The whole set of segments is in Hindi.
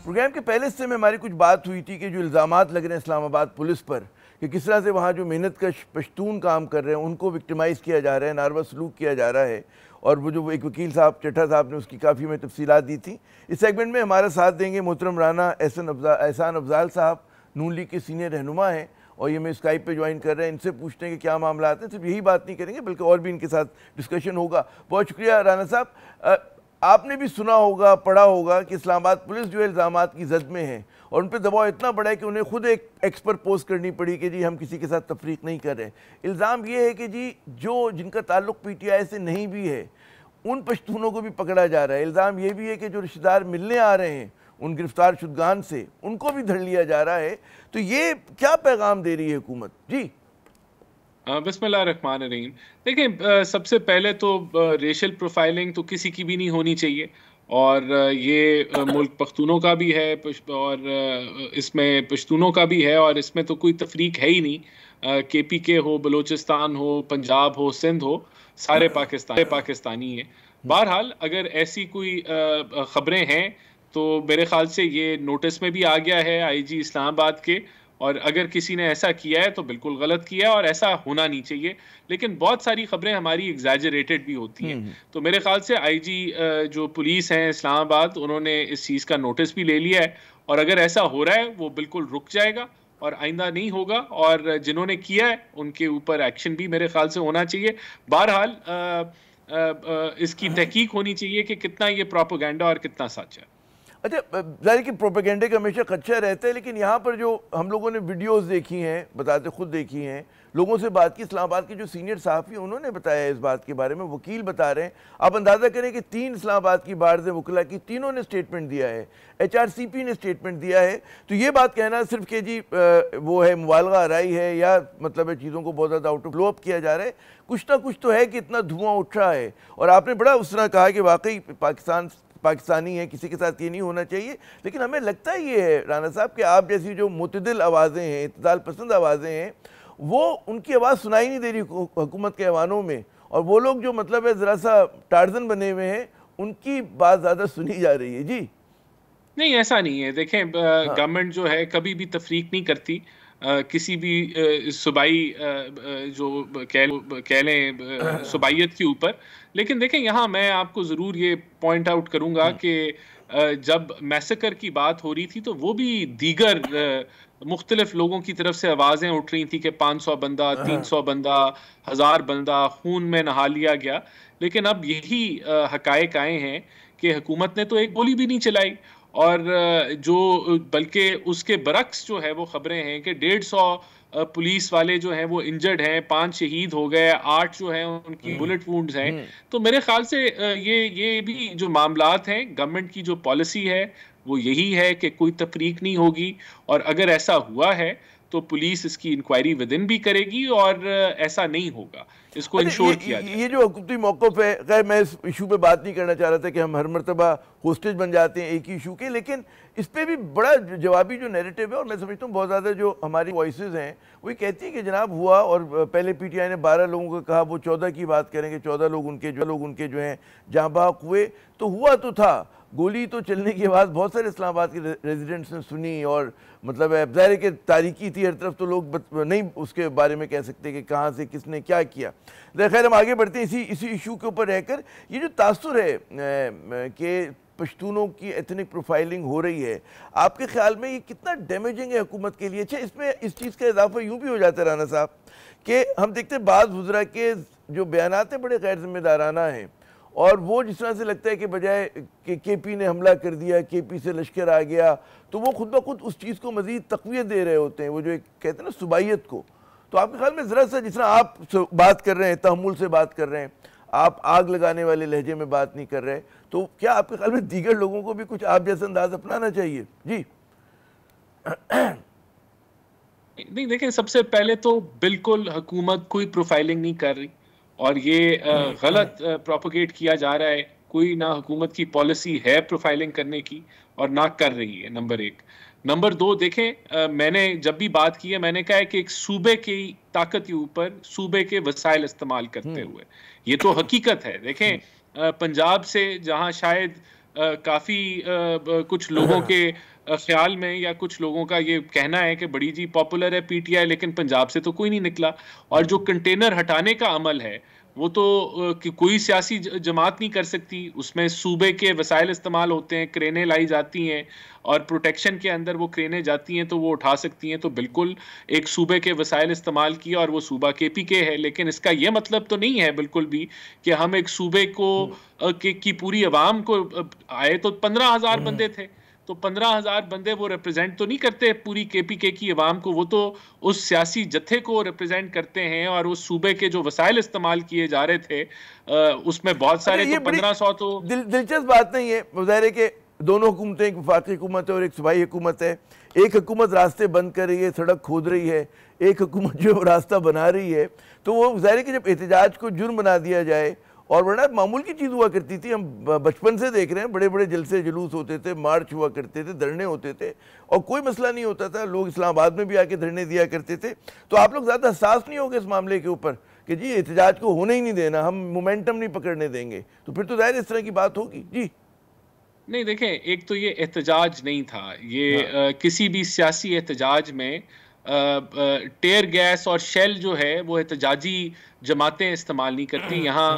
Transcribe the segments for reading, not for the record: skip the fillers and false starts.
प्रोग्राम के पहले हिस्से में हमारी कुछ बात हुई थी कि जो इल्ज़ामात लग रहे हैं इस्लामाबाद पुलिस पर कि किस तरह से वहाँ जो मेहनत कश पश्तून काम कर रहे हैं उनको विक्टिमाइज़ किया जा रहा है, नारवा सलूक किया जा रहा है। और वो जो एक वकील साहब चट्टा साहब ने उसकी काफ़ी में तफसीलात दी थी। इस सेगमेंट में हमारा साथ देंगे मोहतरम राना एहसान अफजाल साहब, नून लीग के सीनियर रहनुमा हैं और ये मैं स्काइप पे ज्वाइन कर रहे हैं। इनसे पूछते हैं कि क्या मामला आते हैं। सिर्फ यही बात नहीं करेंगे बल्कि और भी इनके साथ डिस्कशन होगा। बहुत शुक्रिया राना साहब। आपने भी सुना होगा, पढ़ा होगा कि इस्लामाबाद पुलिस जो है इल्ज़ामात की जद में है और उन पर दबाव इतना बड़ा है कि उन्हें खुद एक एक्स पर पोस्ट करनी पड़ी कि जी हम किसी के साथ तफरीक नहीं कर रहे। इल्ज़ाम ये है कि जी जो जिनका ताल्लुक PTI से नहीं भी है उन पश्तूनों को भी पकड़ा जा रहा है। इल्ज़ाम ये भी है कि जो रिश्तेदार मिलने आ रहे हैं उन गिरफ्तार शुदगान से उनको भी धर लिया जा रहा है। तो ये क्या पैगाम दे रही है हुकूमत? जी बिस्मिल्लाहिर्रहमानिर्रहीम। देखिए, सबसे पहले तो रेशल प्रोफाइलिंग तो किसी की भी नहीं होनी चाहिए और ये मुल्क पख्तूनों का भी है और इसमें पश्तूनों का भी है और इसमें तो कोई तफरीक है ही नहीं। KPK हो, बलूचिस्तान हो, पंजाब हो, सिंध हो, सारे पाकिस्तानी हैं। बहरहाल अगर ऐसी कोई खबरें हैं तो मेरे ख्याल से ये नोटिस में भी आ गया है IG इस्लामाबाद के, और अगर किसी ने ऐसा किया है तो बिल्कुल गलत किया है और ऐसा होना नहीं चाहिए। लेकिन बहुत सारी खबरें हमारी एग्जैजरेटेड भी होती हैं। तो मेरे ख्याल से IG जो पुलिस है इस्लामाबाद, उन्होंने इस चीज़ का नोटिस भी ले लिया है और अगर ऐसा हो रहा है वो बिल्कुल रुक जाएगा और आइंदा नहीं होगा और जिन्होंने किया है उनके ऊपर एक्शन भी मेरे ख्याल से होना चाहिए। बहरहाल इसकी तहकीक होनी चाहिए कि कितना ये प्रोपेगेंडा और कितना सच है। अच्छा, जाहिर कि प्रोपेगेंडे का हमेशा खदशा रहता है, लेकिन यहाँ पर जो हम लोगों ने वीडियोस देखी हैं, बताते खुद देखी हैं, लोगों से बात की, इस्लामाबाद के जो सीनियर सहाफ़ी उन्होंने बताया इस बात के बारे में, वकील बता रहे हैं। आप अंदाज़ा करें कि 3 इस्लामाबाद की बार्ज़ वकला की तीनों ने स्टेटमेंट दिया है, HRCP ने स्टेटमेंट दिया है। तो ये बात कहना सिर्फ कि जी वो है मुबालगा आराई है या मतलब है चीज़ों को बहुत ज़्यादा आउट ऑफ फ्लो अप किया जा रहा है, कुछ ना कुछ तो है कि इतना धुआं उठ रहा है। और आपने बड़ा उस तरह कहा कि वाकई पाकिस्तानी है, किसी के साथ ये नहीं होना चाहिए। लेकिन हमें लगता ही ये है राना साहब कि आप जैसी जो मुतदिल आवाज़ें हैं, इत्तेदाल पसंद आवाज़ें हैं, वो उनकी आवाज़ सुनाई नहीं दे रही हुकूमत के ऐवानों में, और वो लोग जो मतलब है ज़रा सा टार्जन बने हुए हैं उनकी बात ज़्यादा सुनी जा रही है। जी नहीं, ऐसा नहीं है। देखें, गवर्नमेंट जो है कभी भी तफरीक नहीं करती किसी भी सूबाई जो कह लें सूबाइयत के ऊपर। लेकिन देखें, यहाँ मैं आपको ज़रूर ये पॉइंट आउट करूँगा कि जब मैसेकर की बात हो रही थी तो वो भी दीगर मुख्तलिफ लोगों की तरफ से आवाज़ें उठ रही थी कि 500 बंदा, 300 बंदा, 1000 बंदा खून में नहा लिया गया। लेकिन अब यही हकायक आए हैं कि हुकूमत ने तो एक गोली भी नहीं चलाई और जो बल्कि उसके बरक्स जो है वो खबरें हैं कि 150 पुलिस वाले जो हैं वो इंजर्ड हैं, 5 शहीद हो गए, 8 जो हैं उनकी बुलेट वुंड्स हैं। तो मेरे ख्याल से ये भी जो मामलात हैं, गवर्नमेंट की जो पॉलिसी है वो यही है कि कोई तफरीक नहीं होगी और अगर ऐसा हुआ है तो पुलिस इसकी इंक्वायरी विदिन भी करेगी और ऐसा नहीं होगा, इसको इंश्योर किया जाए। ये जो हुकूमती मौक़िफ़ है, खैर मैं इस इशू पे बात नहीं करना चाह रहा था कि हम हर मरतबा होस्टेज बन जाते हैं एक ही इशू के, लेकिन इस पर भी बड़ा जवाबी जो नैरेटिव है और मैं समझता हूँ बहुत ज़्यादा जो हमारी वॉइसेस हैं वही कहती है कि जनाब हुआ, और पहले PTI ने 12 लोगों को कहा, वो 14 की बात करेंगे, 14 लोग उनके जो हैं जहाँ बाग हुए। तो हुआ तो था, गोली तो चलने के बाद बहुत सारे इस्लामाबाद के रेजिडेंट्स ने सुनी और मतलब ज़ाहिर है कि तारीकी थी हर तरफ, तो लोग नहीं उसके बारे में कह सकते कि कहाँ से किसने क्या किया। खैर हम आगे बढ़ते हैं इसी इशू के ऊपर रहकर। ये जो तासुर है कि पश्तूनों की एथनिक प्रोफाइलिंग हो रही है, आपके ख्याल में ये कितना डैमेजिंग है हुकूमत के लिए? अच्छा, इसमें इस चीज़ का इजाफा यूँ भी हो जाता है राना साहब कि हम देखते हैं बाज़ वज़रा के जो बयानात हैं बड़े गैर जिम्मेदाराना हैं, और वो जिस तरह से लगता है कि बजाय कि KP ने हमला कर दिया, KP से लश्कर आ गया, तो वो खुद ब खुद उस चीज़ को मज़ीद तक़वियत दे रहे होते हैं, वो जो एक कहते हैं ना सुबाइयत को। तो आपके ख्याल में ज़रा सा जिस तरह आप बात कर रहे हैं, तहम्मुल से बात कर रहे हैं, आप आग लगाने वाले लहजे में बात नहीं कर रहे, तो क्या आपके ख्याल में दीगर लोगों को भी कुछ आप जैसा अंदाज अपनाना चाहिए? जी नहीं, देखें, सबसे पहले तो बिल्कुल हुकूमत कोई प्रोफाइलिंग नहीं कर रही और ये गलत प्रोपोगेट किया जा रहा है। कोई ना हुकूमत की पॉलिसी है प्रोफाइलिंग करने की और ना कर रही है, नंबर 1। नंबर 2, देखें, मैंने जब भी बात की है मैंने कहा है कि एक सूबे की ताकत के ऊपर सूबे के वसाइल इस्तेमाल करते हुए, ये तो हकीकत है। देखें, पंजाब से जहां शायद काफी कुछ लोगों के ख्याल में या कुछ लोगों का ये कहना है कि बड़ी जी पॉपुलर है पीटीआई, लेकिन पंजाब से तो कोई नहीं निकला। और जो कंटेनर हटाने का अमल है वो तो कोई सियासी जमात नहीं कर सकती। उसमें सूबे के वसाइल इस्तेमाल होते हैं, क्रेनें लाई जाती हैं और प्रोटेक्शन के अंदर वो क्रेनें जाती हैं तो वो उठा सकती हैं। तो बिल्कुल एक सूबे के वसाइल इस्तेमाल किया और वो सूबा केपीके है। लेकिन इसका ये मतलब तो नहीं है बिल्कुल भी कि हम एक सूबे को की पूरी आवाम को, आए तो 15,000 बंदे थे, तो 15,000 बंदे वो रिप्रेजेंट तो नहीं करते पूरी केपीके की आवाम को, वो तो उस सियासी जत्थे को रिप्रेजेंट करते हैं। और उस सूबे के जो वसाइल इस्तेमाल किए जा रहे थे उसमें बहुत सारे तो 1500 तो दिलचस्प बात नहीं है। मुजाहरे के दोनों हुकूमतें, एक वफाकी हुकूमत है और एक सूबाई हुकूमत है। एक हुकूमत रास्ते बंद कर रही है, सड़क खोद रही है, एक हुकूमत जो रास्ता बना रही है। तो वो मुजाहरे के जब एहतजाज को जुर्म बना दिया जाए, और वरना मामूल की चीज़ हुआ करती थी, हम बचपन से देख रहे हैं, बड़े बड़े जलसे जुलूस होते थे, मार्च हुआ करते थे, धरने होते थे और कोई मसला नहीं होता था। लोग इस्लामाबाद में भी आके धरने दिया करते थे। तो आप लोग ज़्यादा हसास नहीं होगे इस मामले के ऊपर कि जी एहतजाज को होने ही नहीं देना, हम मोमेंटम नहीं पकड़ने देंगे, तो फिर तो ज़ाहिर इस तरह की बात होगी। जी नहीं, देखें, एक तो ये एहतजाज नहीं था, ये किसी भी सियासी एहतजाज में टेयर गैस और शेल जो है वो एहतजाजी जमातें इस्तेमाल नहीं करती। यहाँ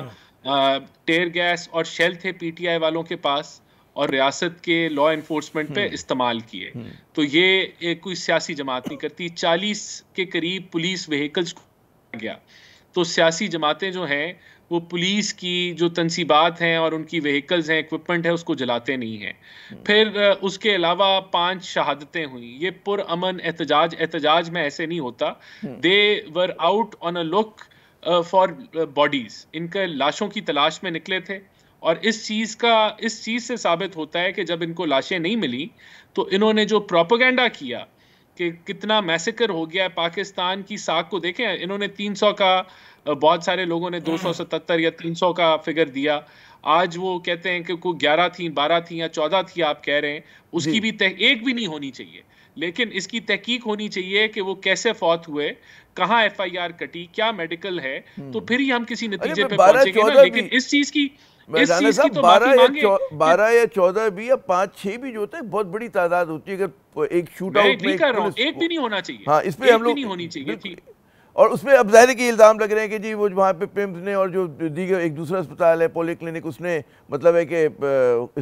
टेयर गैस और शेल थे पीटीआई वालों के पास और रियासत के लॉ एनफोर्समेंट पे इस्तेमाल किए। तो ये कोई सियासी जमात नहीं करती। 40 के करीब पुलिस व्हीकल्स गया, तो सियासी जमातें जो हैं वो पुलिस की जो तनसीबात हैं और उनकी व्हीकल्स हैं, इक्विपमेंट है, उसको जलाते नहीं हैं। फिर उसके अलावा 5 शहादतें हुई। ये पुरअमन एहतजाज में ऐसे नहीं होता। They were out on a look for bodies, इनके लाशों की तलाश में निकले थे। और इस चीज से साबित होता है कि जब इनको लाशें नहीं मिली तो इन्होंने जो प्रोपेगेंडा किया कि कितना मैसेकर हो गया पाकिस्तान की साख को देखें। इन्होंने 300 का, बहुत सारे लोगों ने 277 या 300 का फिगर दिया। आज वो कहते हैं कि कोई 11 थी, 12 थी या 14 थी, आप कह रहे हैं। उसकी भी एक भी नहीं होनी चाहिए, लेकिन इसकी तहकीक होनी चाहिए कि वो कैसे फौत हुए, कहाँ एफआईआर कटी, क्या मेडिकल है, तो फिर ही हम किसी नतीजे पे पहुंचेंगे ना। लेकिन इस चीज की तो 12 या 14 भी या 5-6 भी जो होता है बहुत बड़ी तादाद होती है। अगर एक शूट आउट में कर रहा हूं, एक भी नहीं होना चाहिए। हाँ, इस पे हम लोग नहीं होनी चाहिए थी। और उसमें अब जाहिर के इल्ज़ाम लग रहे हैं कि जी वो वहाँ पे पिम्स ने और जो दीगर एक दूसरा अस्पताल है पोली क्लिनिक, उसने मतलब है कि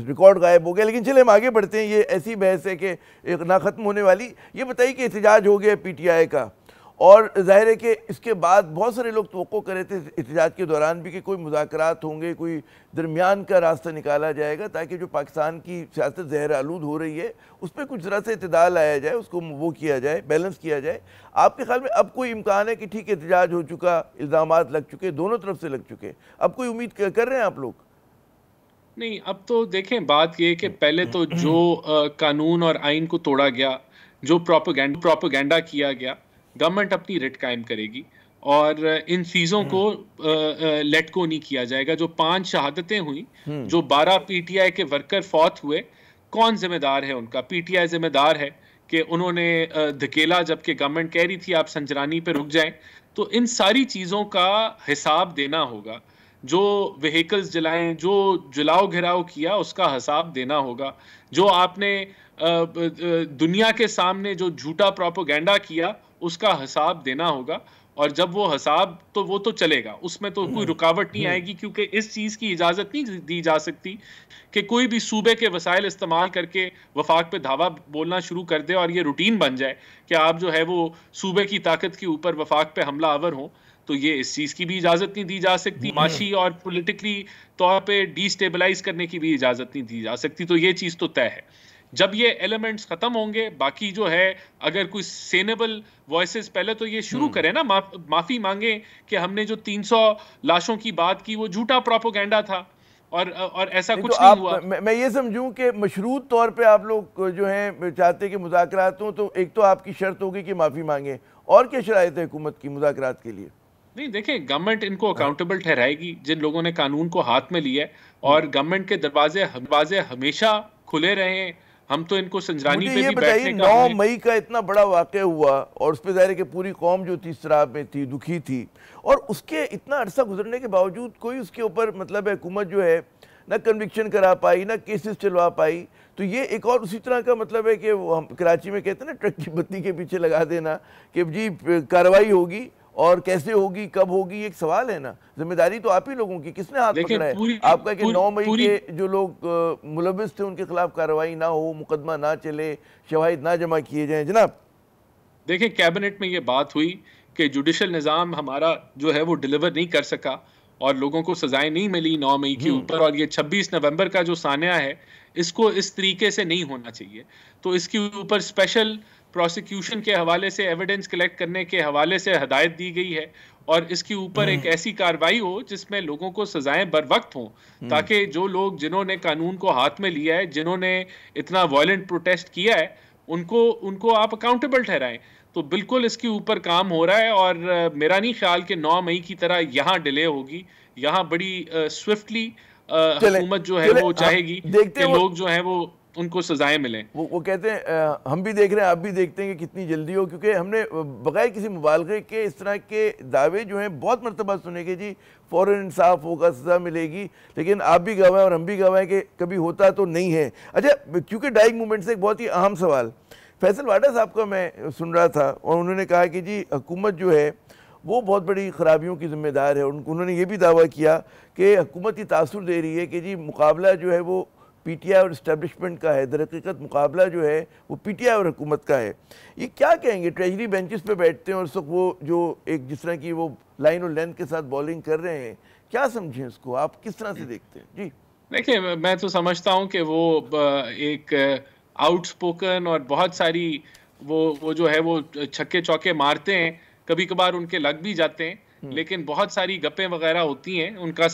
रिकॉर्ड गायब हो गया। लेकिन चले हम आगे बढ़ते हैं, ये ऐसी बहस है कि एक ना ख़त्म होने वाली। ये बताइए कि एहतजाज हो गया पीटीआई का, और जाहिर है कि इसके बाद बहुत सारे लोग तवक्को कर रहे थे एहतजाज के दौरान भी कि कोई मुज़ाकरात होंगे, कोई दरमियान का रास्ता निकाला जाएगा ताकि जो पाकिस्तान की सियासत ज़हर आलूद हो रही है उस पर कुछ ज़रा से इत्तेदाल लाया जाए, उसको वो किया जाए, बैलेंस किया जाए। आपके ख्याल में अब कोई इम्कान है कि ठीक एहतजाज हो चुका, इल्ज़ामात लग चुके, दोनों तरफ से लग चुके, अब कोई उम्मीद कर रहे हैं आप लोग? नहीं, अब तो देखें, बात ये कि पहले तो जो कानून और आइन को तोड़ा गया, जो प्रोपेगेंडा किया गया, गवर्नमेंट अपनी रिट कायम करेगी और इन चीज़ों को लेट को नहीं किया जाएगा। जो 5 शहादतें हुई, जो 12 पीटीआई के वर्कर फौत हुए, कौन जिम्मेदार है उनका? पीटीआई जिम्मेदार है कि उन्होंने धकेला, जबकि गवर्नमेंट कह रही थी आप संजरानी पे रुक जाएं। तो इन सारी चीज़ों का हिसाब देना होगा। जो व्हीकल्स जलाएं, जो जलाओ घिराव किया, उसका हिसाब देना होगा। जो आपने दुनिया के सामने जो झूठा प्रोपेगेंडा किया, उसका हिसाब देना होगा। और जब वो हिसाब, तो वो तो चलेगा, उसमें तो कोई रुकावट नहीं आएगी, क्योंकि इस चीज की इजाजत नहीं दी जा सकती कि कोई भी सूबे के वसाइल इस्तेमाल करके वफाक पे धावा बोलना शुरू कर दे और ये रूटीन बन जाए कि आप जो है वो सूबे की ताकत के ऊपर वफाक पे हमला आवर हो। तो ये इस चीज की भी इजाजत नहीं दी जा सकती। माशी और पॉलिटिकली तौर पे डिस्टेबलाइज करने की भी इजाजत नहीं दी जा सकती। तो ये चीज तो तय है। जब ये एलिमेंट्स खत्म होंगे, बाकी जो है, अगर कोई सेनेबल वॉइसेस पहले तो ये शुरू करें ना, माफी मांगे कि हमने जो 300 लाशों की बात की वो झूठा प्रोपेगेंडा था और ऐसा कुछ तो नहीं हुआ। मैं ये समझूं कि मशरूत तौर पे आप लोग जो हैं चाहते कि मुज़ाकरात हों, तो एक तो आपकी शर्त होगी कि माफ़ी मांगे, और क्या शराइत है हुकूमत की मुज़ाकरात के लिए? नहीं, देखें, गवर्नमेंट इनको अकाउंटेबल ठहराएगी जिन लोगों ने कानून को हाथ में लिया है, और गवर्नमेंट के दरवाजे हमेशा खुले रहे। हम तो इनको संजरानी पे भी बैठने का 9 मई का इतना बड़ा वाक़या हुआ और उस पर ज़ाहिर है कि पूरी कौम जो थी इसराब में थी, दुखी थी, और उसके इतना अरसा गुजरने के बावजूद कोई उसके ऊपर मतलब हुकूमत जो है ना कन्विक्शन करा पाई, ना केसेस चलवा पाई। तो ये एक और उसी तरह का मतलब है कि वो हम कराची में कहते हैं ना, ट्रक की बत्ती के पीछे लगा देना कि जी कार्रवाई होगी और कैसे होगी, कब होगी, एक सवाल है ना। जिम्मेदारी तो आप ही लोगों की, किसने हाथ पकड़ा है आपका कि 9 मई के जो लोग मुलविस थे उनके खिलाफ कार्रवाई ना हो, मुकदमा ना चले, शवाहिद ना जमा किए जाएं। जनाब देखिए, कैबिनेट में ये बात हुई कि जुडिशल निज़ाम हमारा जो है वो डिलीवर नहीं कर सका और लोगों को सजाएं नहीं मिली 9 मई के ऊपर, और ये 26 नवंबर का जो सान्या है इसको इस तरीके से नहीं होना चाहिए। तो इसके ऊपर स्पेशल प्रोसिक्यूशन के हवाले से, एविडेंस कलेक्ट करने के हवाले से हदायत दी गई है, और इसके ऊपर एक ऐसी कार्रवाई हो जिसमें लोगों को सजाएं बर वक्त हों, ताकि जो लोग जिन्होंने कानून को हाथ में लिया है, जिन्होंने इतना वायलेंट प्रोटेस्ट किया है, उनको आप अकाउंटेबल ठहराएं। तो बिल्कुल इसके ऊपर काम हो रहा है, और मेरा नहीं ख्याल कि 9 मई की तरह यहाँ डिले होगी। यहाँ बड़ी स्विफ्टली हुकूमत जो है वो चाहेगी कि लोग जो है वो उनको सजाएं मिलें। वो कहते हैं हम भी देख रहे हैं, आप भी देखते हैं कि कितनी जल्दी हो, क्योंकि हमने बगैर किसी मुबालगे के इस तरह के दावे जो हैं बहुत मरतबा सुने कि जी फौरन इंसाफ होगा, सज़ा मिलेगी, लेकिन आप भी गवाह और हम भी गवाह कि कभी होता तो नहीं है। अच्छा, क्योंकि डाइंग मूवमेंट से एक बहुत ही अहम सवाल फैसल वाडा साहब का मैं सुन रहा था, और उन्होंने कहा कि जी हुकूमत जो है वो बहुत बड़ी ख़राबियों की ज़िम्मेदार है। उन्होंने ये भी दावा किया कि हुकूमत ये तासुर दे रही है कि जी मुकाबला जो है वो पीटीआई और इस्टेब्लिशमेंट का है, दरहकीकत मुकाबला जो है वो पीटीआई और हुकूमत का है। ये क्या कहेंगे? ट्रेजरी बेंचेस पे बैठते हैं और उस वक्त वो जो एक जिस तरह की वो लाइन और लेंथ के साथ बॉलिंग कर रहे हैं, क्या समझें इसको, आप किस तरह से देखते हैं? जी देखिए, मैं तो समझता हूँ कि वो एक आउटस्पोकन और बहुत सारी वो जो है वो छक्के चौके मारते हैं, कभी कभार उनके लग भी जाते हैं, लेकिन बहुत सारी गप्पें वगैरह होती हैं, उनका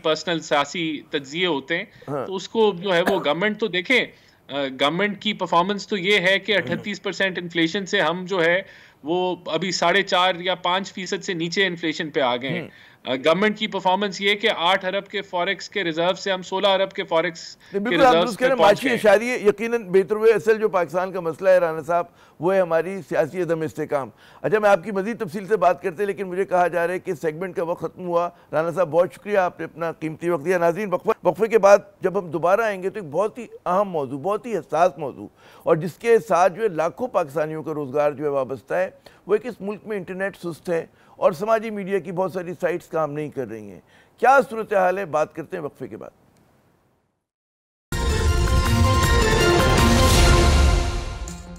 पर्सनल सियासी तज्जिए होते हैं। हाँ। तो उसको जो है वो गवर्नमेंट तो देखें, गवर्नमेंट की परफॉर्मेंस तो ये है कि 38% इन्फ्लेशन से हम जो है वो अभी 4.5 या 5% से नीचे इन्फ्लेशन पे आ गए हैं। गवर्नमेंट की परफॉर्मेंस ये कि 8 अरब के फॉरेक्स के रिजर्व से हम 16 अरब के फॉरेक्स के रिजर्व्स पे पहुंच गए। इशारिये यकीनन बेहतर हुए। असल जो पाकिस्तान का मसला है राना साहब, वो है हमारी सियासी अदम इस्तेकाम। अच्छा, मैं आपकी मजीद तफसील से बात करते, लेकिन मुझे कहा जा रहा है कि सेगमेंट का वक्त खत्म हुआ। राना साहब बहुत शुक्रिया, आपने अपना कीमती वक्त दिया। नाज़रीन, वक्फे के बाद जब हम दोबारा आएंगे तो एक बहुत ही अहम मौजू, बहुत ही हसास मौजू, और जिसके साथ जो है लाखों पाकिस्तानियों का रोज़गार जो है वाबस्ता है, वो एक इस मुल्क में इंटरनेट सुस्त है और समाजी मीडिया की बहुत सारी साइट्स काम नहीं कर रही हैं। क्या सूरत हाल है, बात करते हैं वक्फे के बाद।